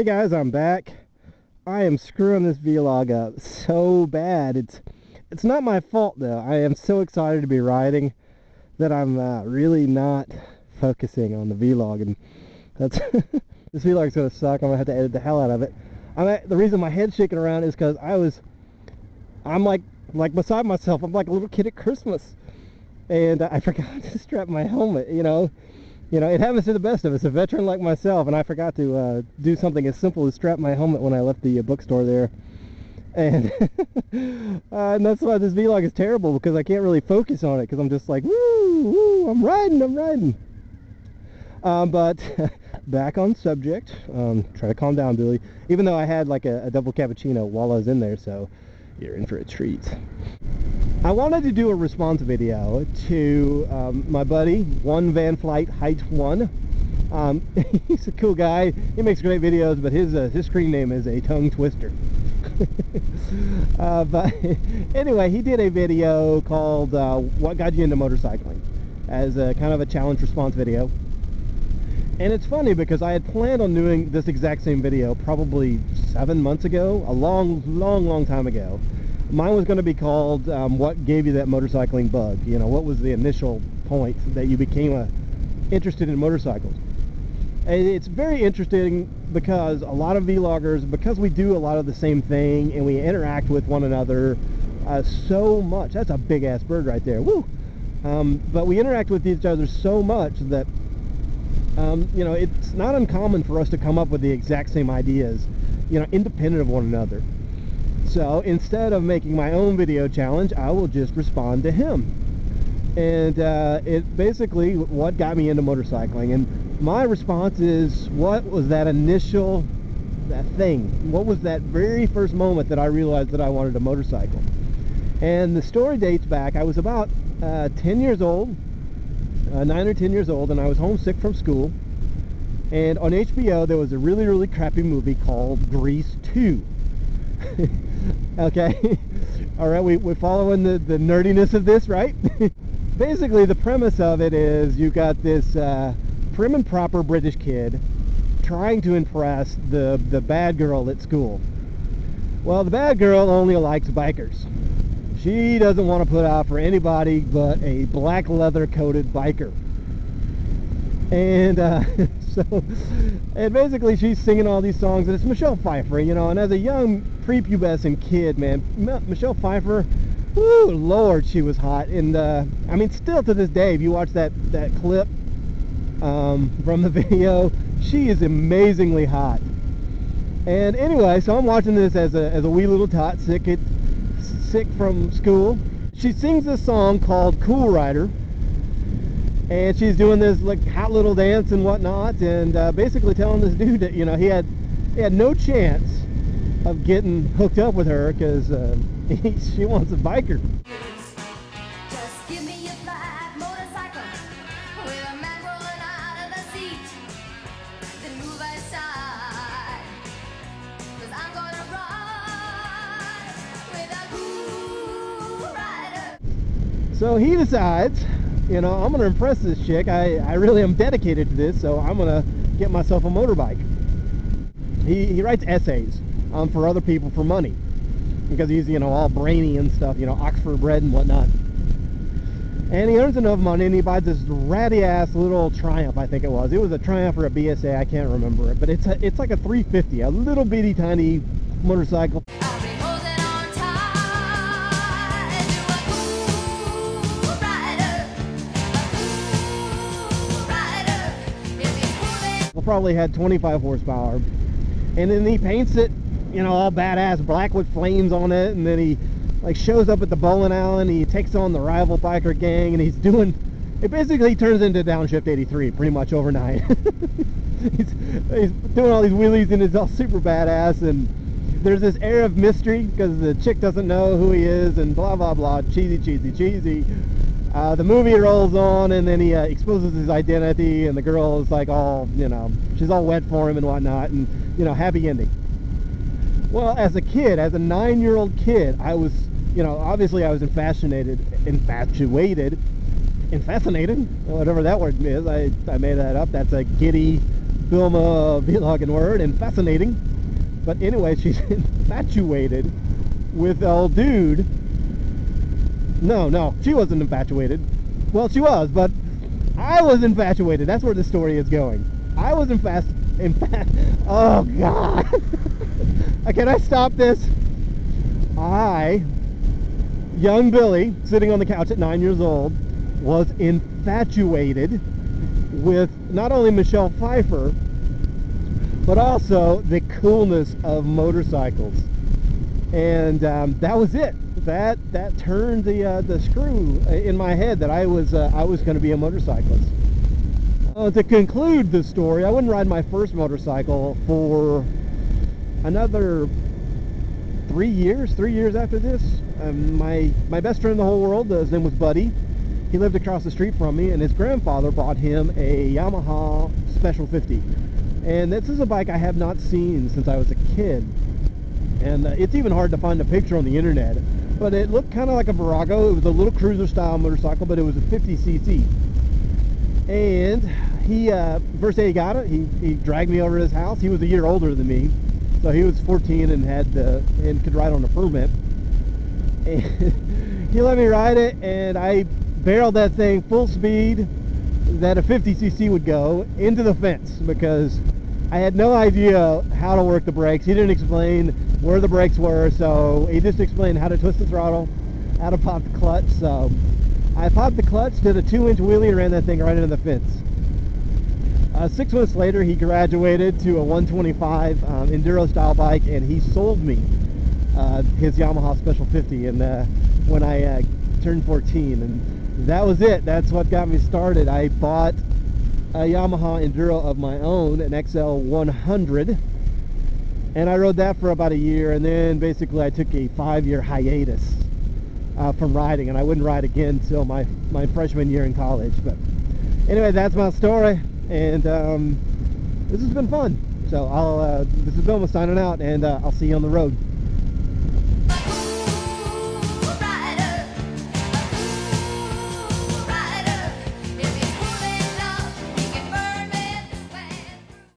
Hey guys, I'm back. I am screwing this vlog up so bad. It's not my fault though. I am so excited to be riding that I'm really not focusing on the vlog, and that's this vlog's gonna suck. I'm gonna have to edit the hell out of it. The reason my head's shaking around is because I'm like beside myself. I'm like a little kid at Christmas, and I forgot to strap my helmet. It happens to the best of us, a veteran like myself, and I forgot to do something as simple as strap my helmet when I left the bookstore there. And, and that's why this vlog is terrible, because I can't really focus on it, because I'm just like, woo, woo, I'm riding. But back on subject, try to calm down, Billy, even though I had like a double cappuccino while I was in there, so you're in for a treat. I wanted to do a response video to my buddy, One Van Flight Height 1. He's a cool guy. He makes great videos, but his screen name is a tongue twister. But anyway, he did a video called What Got You Into Motorcycling, as a kind of a challenge response video. And it's funny because I had planned on doing this exact same video probably 7 months ago, a long time ago. Mine was going to be called What Gave You That Motorcycling Bug? What was the initial point that you became interested in motorcycles? And it's very interesting because a lot of vloggers, because we do a lot of the same thing and we interact with one another so much. That's a big ass bird right there. Woo! But we interact with each other so much that it's not uncommon for us to come up with the exact same ideas, independent of one another. So instead of making my own video challenge, I will just respond to him. And it basically what got me into motorcycling. And my response is, what was that thing? What was that very first moment that I realized that I wanted a motorcycle? And the story dates back, I was about 10 years old, 9 or 10 years old, and I was homesick from school. And on HBO, there was a really crappy movie called Grease 2. Okay, all right, we're following the nerdiness of this, right? Basically, the premise of it is you got this prim and proper British kid trying to impress the bad girl at school. Well, the bad girl only likes bikers. She doesn't want to put out for anybody but a black leather coated biker. And and basically she's singing all these songs, and it's Michelle Pfeiffer, and as a young prepubescent kid, man, Michelle Pfeiffer, woo, Lord, she was hot. And I mean, still to this day, if you watch that clip from the video, she is amazingly hot. And anyway, so I'm watching this as a wee little tot, sick from school. She sings this song called Cool Rider, and she's doing this like hot little dance and whatnot, and basically telling this dude that he had no chance of getting hooked up with her because she wants a biker. Just give me a flat motorcycle with a man rolling out of the seat, then move aside, 'cause I'm gonna ride with a cool rider. So he decides, I'm going to impress this chick. I really am dedicated to this, so I'm going to get myself a motorbike. He writes essays for other people for money, because he's, all brainy and stuff, Oxford bred and whatnot. And he earns enough money, and he buys this ratty-ass little Triumph, I think it was. It was a Triumph or a BSA, I can't remember it. But it's like a 350, a little bitty tiny motorcycle. Probably had 25 horsepower, and then he paints it, all badass black with flames on it, and then he like shows up at the bowling alley and he takes on the rival biker gang, and it basically turns into Township 83 pretty much overnight. he's doing all these wheelies, and it's all super badass, and there's this air of mystery because the chick doesn't know who he is, and blah blah blah, cheesy. The movie rolls on, and then he exposes his identity, and the girl is like all, she's all wet for him and whatnot, and, happy ending. Well, as a kid, as a 9-year-old kid, I was, obviously I was infatuated, whatever that word is. I made that up. That's a giddy, Billmaa vlog and word, and fascinating. But anyway, she's infatuated with old dude. No, she wasn't infatuated. Well, she was, but I was infatuated. That's where the story is going. I was oh God. Can I stop this? Young Billy, sitting on the couch at 9 years old, was infatuated with not only Michelle Pfeiffer, but also the coolness of motorcycles. And that was it. That turned the screw in my head that I was going to be a motorcyclist. To conclude the story, I wouldn't ride my first motorcycle for another 3 years. 3 years after this, my best friend in the whole world, his name was Buddy. He lived across the street from me, and his grandfather bought him a Yamaha Special 50. And this is a bike I have not seen since I was a kid. And it's even hard to find a picture on the internet. But it looked kind of like a Virago. It was a little cruiser style motorcycle, but it was a 50cc. And he, first day he got it, he dragged me over to his house. He was a year older than me. So he was 14 and could ride on a permit. And he let me ride it, and I barreled that thing full speed that a 50cc would go into the fence, because I had no idea how to work the brakes. He didn't explain where the brakes were, so he just explained how to twist the throttle, how to pop the clutch. So I popped the clutch, did a 2-inch wheelie, and ran that thing right into the fence. 6 months later, he graduated to a 125 enduro style bike, and he sold me his Yamaha Special 50 and when I turned 14, and that was it. That's what got me started. I bought a Yamaha enduro of my own, an XL 100, and I rode that for about a year, and then basically I took a 5-year hiatus from riding, and I wouldn't ride again until my freshman year in college. But anyway, that's my story, and this has been fun. So this is Billmaa signing out, and I'll see you on the road.